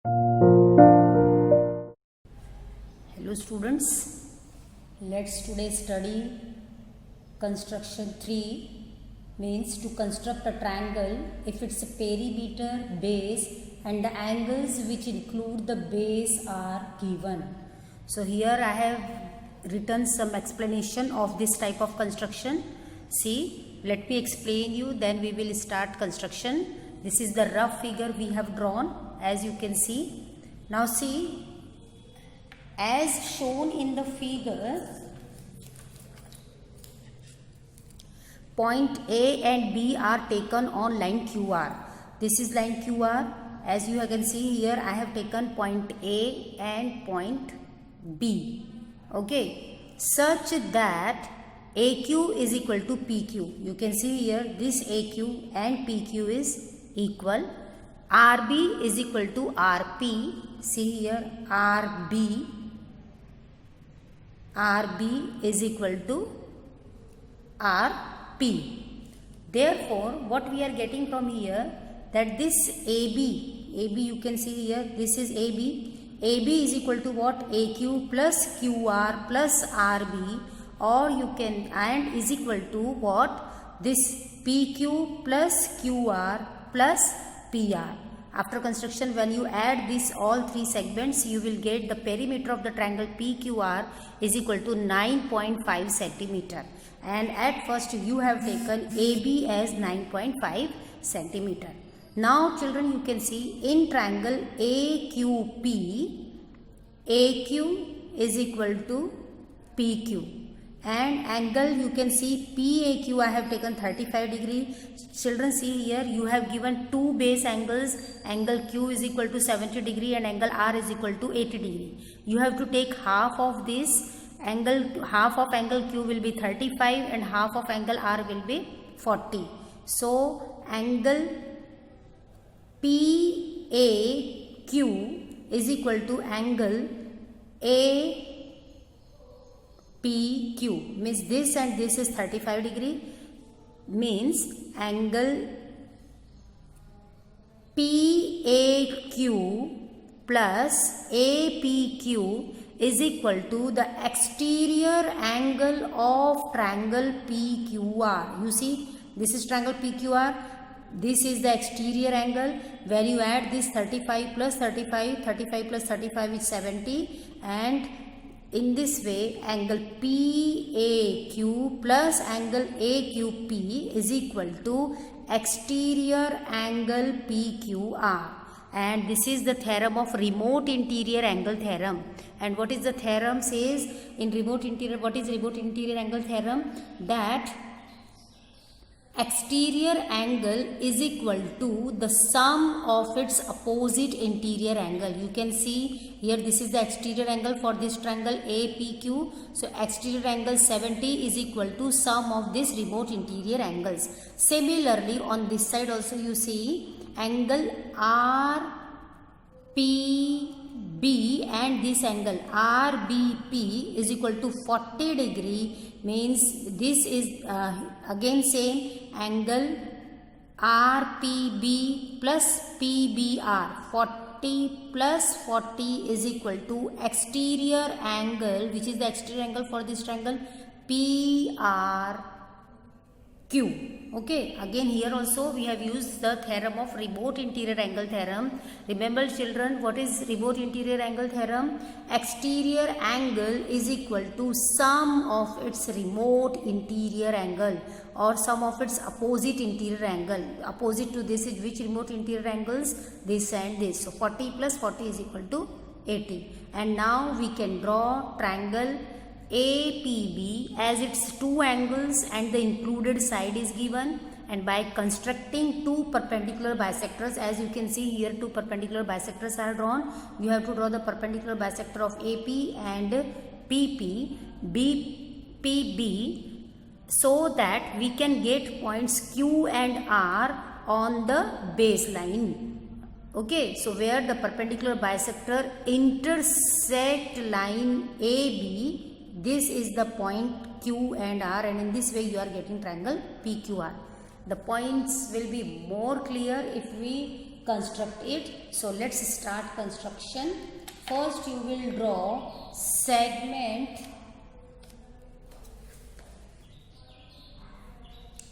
Hello students, let's today study construction 3, means to construct a triangle if its perimeter, base and the angles which include the base are given. So here I have written some explanation of this type of construction. See, let me explain you, then we will start construction. This is the rough figure we have drawn, as you can see. Now see, as shown in the figure, point A and B are taken on line QR. This is line QR. As you can see here, I have taken point A and point B. Okay, such that AQ is equal to PQ. You can see here this AQ and PQ is equal. RB is equal to RP. See here, RB is equal to RP. Therefore, what we are getting from here, that this AB you can see here, this is AB is equal to what? AQ plus QR plus RB, or you can, and is equal to what? This PQ plus QR plus PR. After construction, when you add these all three segments, you will get the perimeter of the triangle PQR is equal to 9.5 centimeter. And at first you have taken AB as 9.5 centimeter. Now children, you can see in triangle AQP, AQ is equal to PQ. And angle, you can see PAQ, I have taken 35 degree. Children, see here, you have given two base angles. Angle Q is equal to 70 degree and angle R is equal to 80 degree. You have to take half of this angle, half of angle Q will be 35 and half of angle R will be 40. So, angle PAQ is equal to angle PQ, means this and this is 35 degree, means angle PAQ plus APQ is equal to the exterior angle of triangle PQR. You see, this is triangle PQR, this is the exterior angle. When you add this 35 plus 35, 35 plus 35 is 70, and in this way, angle PAQ plus angle AQP is equal to exterior angle PQR. And this is the theorem of remote interior angle theorem. And what is the theorem says in remote interior? What is remote interior angle theorem? That exterior angle is equal to the sum of its opposite interior angle. You can see here, this is the exterior angle for this triangle APQ. So exterior angle 70 is equal to sum of this remote interior angles. Similarly, on this side also you see angle RPB and this angle RBP is equal to 40 degree, means this is again same angle RPB plus PBR. 40 plus 40 is equal to exterior angle, which is the exterior angle for this triangle PRQ. Okay, again here also we have used the theorem of remote interior angle theorem. Remember children, what is remote interior angle theorem? Exterior angle is equal to sum of its remote interior angle or sum of its opposite interior angle. Opposite to this is which remote interior angles? This and this. So 40 plus 40 is equal to 80. And now we can draw triangle APB as its two angles and the included side is given, and by constructing two perpendicular bisectors, as you can see here two perpendicular bisectors are drawn, you have to draw the perpendicular bisector of AP and PP, BPB, so that we can get points Q and R on the baseline. Okay, so where the perpendicular bisector intersect line AB, this is the point Q and R, and in this way you are getting triangle PQR. The points will be more clear if we construct it. So let's start construction. First you will draw segment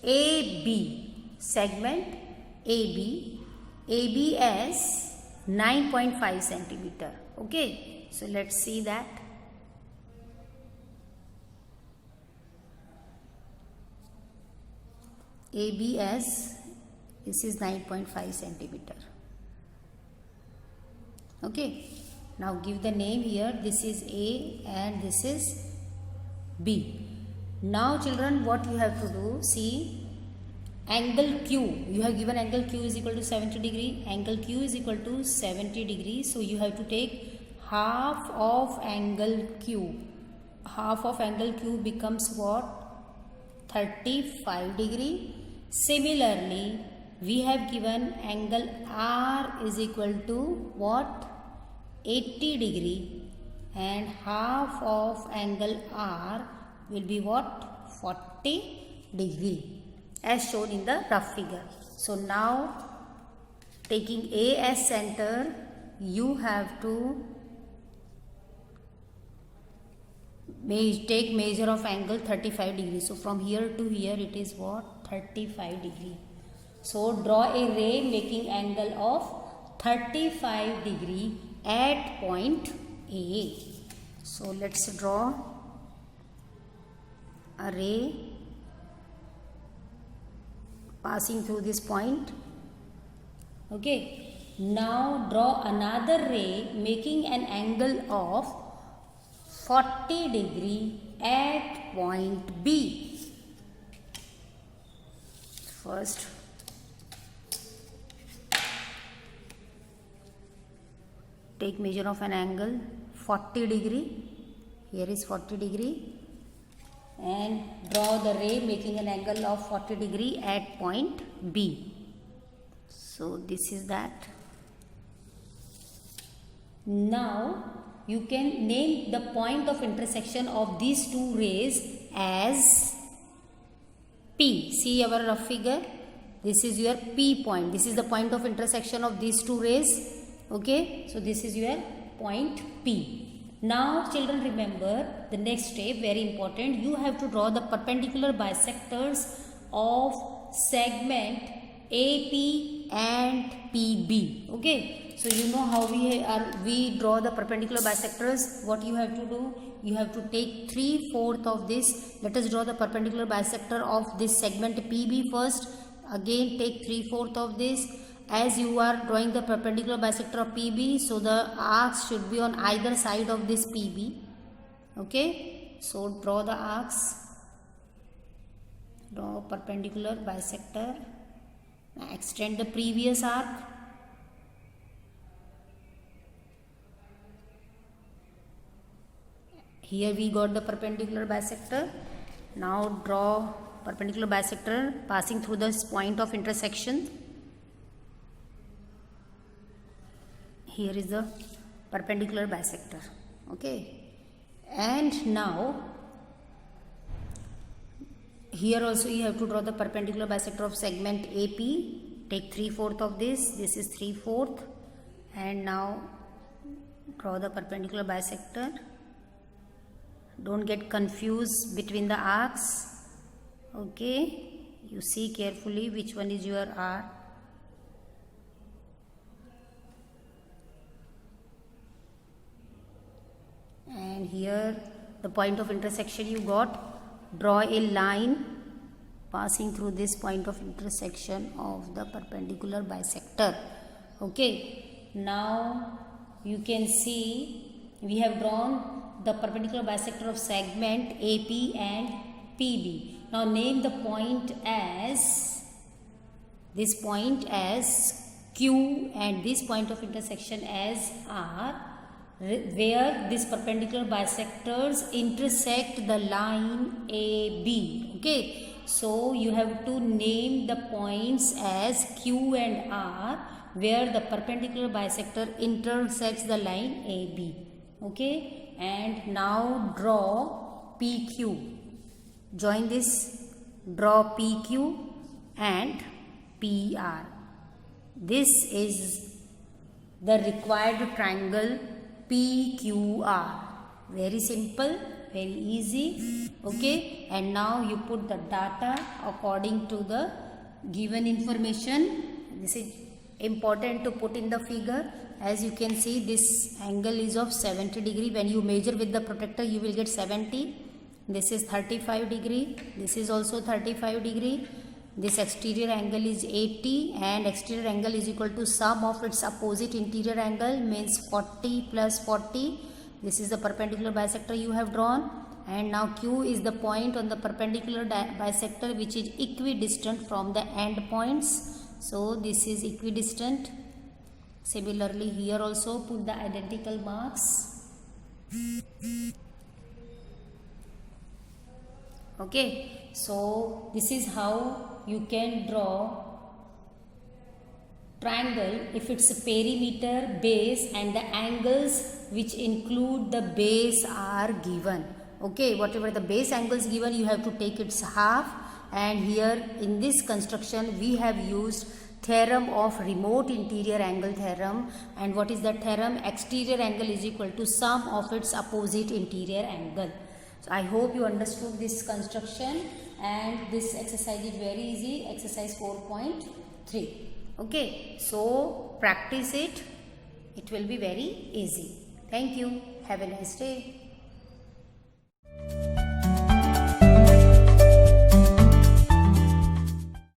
AB, segment AB as 9.5 centimeter. Okay, so let's see that. AB as, this is 9.5 centimeter. Okay, now give the name here. This is A and this is B. Now children, what you have to do, see, angle Q, you have given angle Q is equal to 70 degree, angle Q is equal to 70 degree, so you have to take half of angle Q. Half of angle Q becomes what? 35 degree. Similarly, we have given angle R is equal to what? 80 degree, and half of angle R will be what? 40 degree, as shown in the rough figure. So now, taking A as center, you have to take measure of angle 35 degree. So from here to here it is what? 35 degree. So draw a ray making angle of 35 degree at point A. So let's draw a ray passing through this point. Okay, now draw another ray making an angle of 40 degree at point B. First, take measure of an angle 40 degree. Here is 40 degree, and draw the ray making an angle of 40 degree at point B. So this is that. Now you can name the point of intersection of these two rays as P. See our rough figure. This is your P point. This is the point of intersection of these two rays. Okay, so this is your point P. Now children, remember the next step, very important. You have to draw the perpendicular bisectors of segment AP and PB. Okay, so you know how we draw the perpendicular bisectors. What you have to do, you have to take 3/4 of this. Let us draw the perpendicular bisector of this segment PB first. Again take 3/4 of this. As you are drawing the perpendicular bisector of PB, so the arcs should be on either side of this PB. Okay, so draw the arcs. Draw perpendicular bisector. Now extend the previous arc. Here we got the perpendicular bisector. Now draw perpendicular bisector passing through this point of intersection. Here is the perpendicular bisector. Okay, and now here also you have to draw the perpendicular bisector of segment AP. Take 3/4 of this. This is 3/4, and now draw the perpendicular bisector. Don't get confused between the arcs. Okay, you see carefully which one is your R. And here the point of intersection you got. Draw a line passing through this point of intersection of the perpendicular bisector. Okay, now you can see we have drawn the perpendicular bisector of segment AP and PB. Now name the point as, this point as Q and this point of intersection as R, where these perpendicular bisectors intersect the line AB. Okay, so you have to name the points as Q and R where the perpendicular bisector intersects the line AB. Okay, and now draw PQ. Join this, draw PQ and PR. This is the required triangle PQR. Very simple, very easy. Okay, and now you put the data according to the given information. This is important to put in the figure. As you can see, this angle is of 70 degree. When you measure with the protractor, you will get 70. This is 35 degree. This is also 35 degree. This exterior angle is 80, and exterior angle is equal to sum of its opposite interior angle, means 40 plus 40. This is the perpendicular bisector you have drawn, and now Q is the point on the perpendicular bisector which is equidistant from the end points. So this is equidistant. Similarly, here also put the identical marks. Okay, so this is how you can draw triangle if it's a perimeter, base, and the angles which include the base are given. Okay, whatever the base angles given, you have to take its half. And here in this construction we have used theorem of remote interior angle theorem. And what is that theorem? Exterior angle is equal to sum of its opposite interior angle. So I hope you understood this construction, and this exercise is very easy, exercise 4.3. Okay, so practice it. It will be very easy. Thank you. Have a nice day.